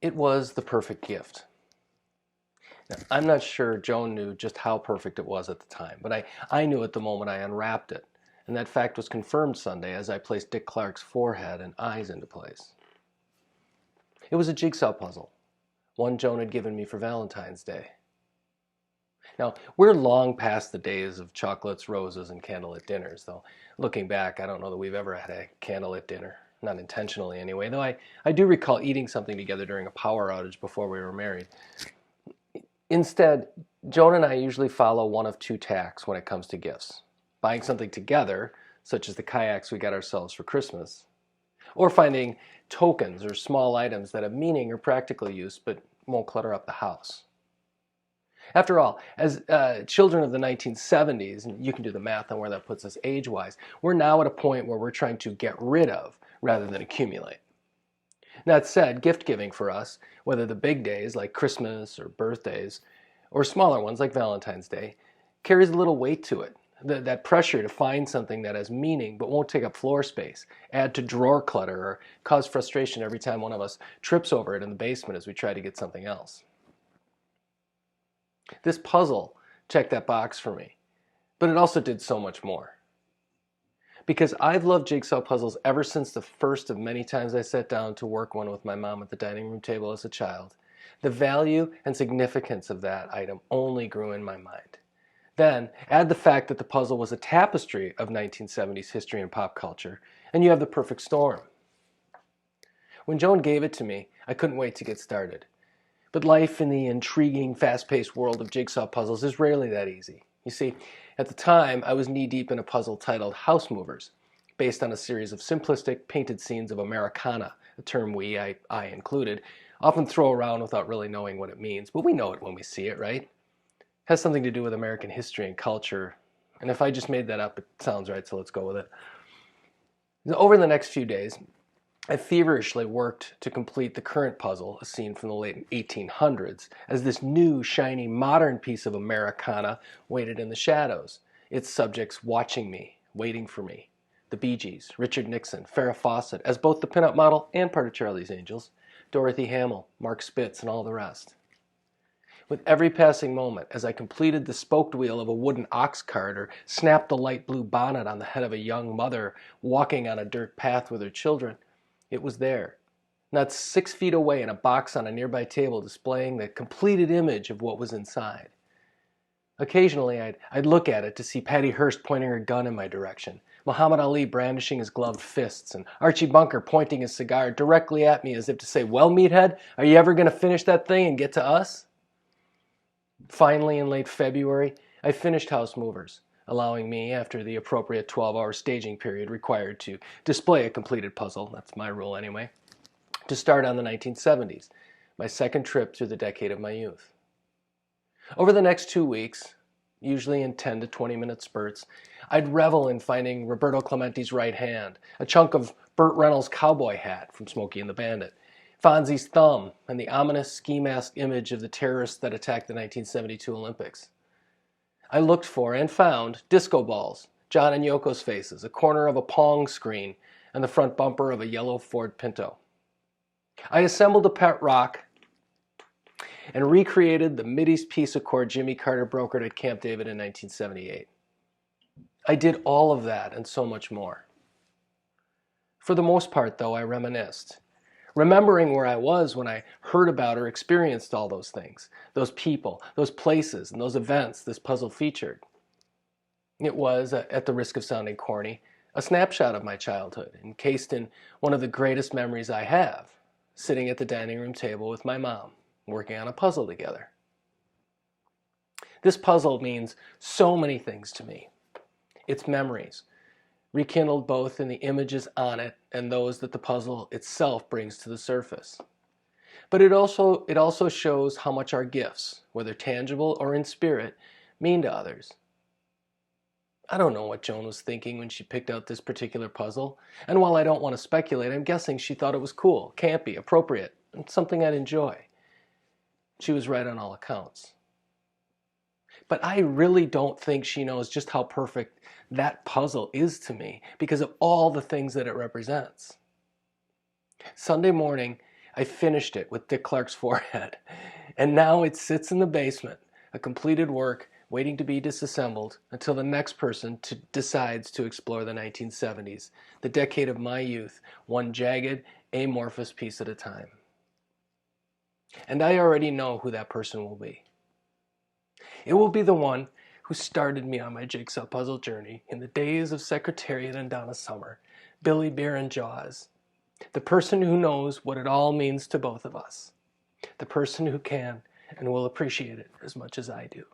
It was the perfect gift. Now, I'm not sure Joan knew just how perfect it was at the time, but I knew it the moment I unwrapped it. And that fact was confirmed Sunday as I placed Dick Clark's forehead and eyes into place. It was a jigsaw puzzle, one Joan had given me for Valentine's Day. Now, we're long past the days of chocolates, roses, and candlelit dinners, though looking back, I don't know that we've ever had a candlelit dinner. Not intentionally anyway, though I do recall eating something together during a power outage before we were married. Instead, Joan and I usually follow one of two tacks when it comes to gifts. Buying something together, such as the kayaks we got ourselves for Christmas, or finding tokens or small items that have meaning or practical use but won't clutter up the house. After all, as children of the 1970s, and you can do the math on where that puts us age-wise, we're now at a point where we're trying to get rid of rather than accumulate. That said, gift giving for us, whether the big days like Christmas or birthdays, or smaller ones like Valentine's Day, carries a little weight to it. That pressure to find something that has meaning but won't take up floor space, add to drawer clutter, or cause frustration every time one of us trips over it in the basement as we try to get something else. This puzzle checked that box for me, but it also did so much more. Because I've loved jigsaw puzzles ever since the first of many times I sat down to work one with my mom at the dining room table as a child, the value and significance of that item only grew in my mind. Then, add the fact that the puzzle was a tapestry of 1970s history and pop culture, and you have the perfect storm. When Joan gave it to me, I couldn't wait to get started. But life in the intriguing, fast-paced world of jigsaw puzzles is rarely that easy. You see, at the time, I was knee-deep in a puzzle titled House Movers, based on a series of simplistic, painted scenes of Americana, a term I included, often throw around without really knowing what it means, but we know it when we see it, right? It has something to do with American history and culture, and if I just made that up, it sounds right, so let's go with it. Over the next few days, I feverishly worked to complete the current puzzle, a scene from the late 1800s, as this new, shiny, modern piece of Americana waited in the shadows, its subjects watching me, waiting for me. The Bee Gees, Richard Nixon, Farrah Fawcett, as both the pinup model and part of Charlie's Angels, Dorothy Hamill, Mark Spitz, and all the rest. With every passing moment, as I completed the spoked wheel of a wooden ox cart or snapped the light blue bonnet on the head of a young mother walking on a dirt path with her children, it was there, not 6 feet away in a box on a nearby table displaying the completed image of what was inside. Occasionally, I'd look at it to see Patty Hearst pointing her gun in my direction, Muhammad Ali brandishing his gloved fists, and Archie Bunker pointing his cigar directly at me as if to say, "Well, meathead, are you ever going to finish that thing and get to us?" Finally, in late February, I finished House Movers, allowing me, after the appropriate 12-hour staging period required to display a completed puzzle, that's my rule anyway, to start on the 1970s, my second trip through the decade of my youth. Over the next 2 weeks, usually in 10 to 20-minute spurts, I'd revel in finding Roberto Clementi's right hand, a chunk of Burt Reynolds' cowboy hat from Smokey and the Bandit, Fonzie's thumb, and the ominous ski mask image of the terrorists that attacked the 1972 Olympics. I looked for and found disco balls, John and Yoko's faces, a corner of a Pong screen, and the front bumper of a yellow Ford Pinto. I assembled a pet rock and recreated the Mideast peace accord Jimmy Carter brokered at Camp David in 1978. I did all of that and so much more. For the most part, though, I reminisced, remembering where I was when I heard about or experienced all those things, those people, those places, and those events this puzzle featured. It was, at the risk of sounding corny, a snapshot of my childhood, encased in one of the greatest memories I have, sitting at the dining room table with my mom, working on a puzzle together. This puzzle means so many things to me. Its memories, rekindled both in the images on it and those that the puzzle itself brings to the surface. But it also shows how much our gifts, whether tangible or in spirit, mean to others. I don't know what Joan was thinking when she picked out this particular puzzle, and while I don't want to speculate, I'm guessing she thought it was cool, campy, appropriate, and something I'd enjoy. She was right on all accounts. But I really don't think she knows just how perfect that puzzle is to me because of all the things that it represents. Sunday morning, I finished it with Dick Clark's forehead, and now it sits in the basement, a completed work waiting to be disassembled until the next person decides to explore the 1970s, the decade of my youth, one jagged, amorphous piece at a time. And I already know who that person will be. It will be the one who started me on my jigsaw puzzle journey in the days of Secretariat and Donna Summer, Billy Beer and Jaws. The person who knows what it all means to both of us. The person who can and will appreciate it as much as I do.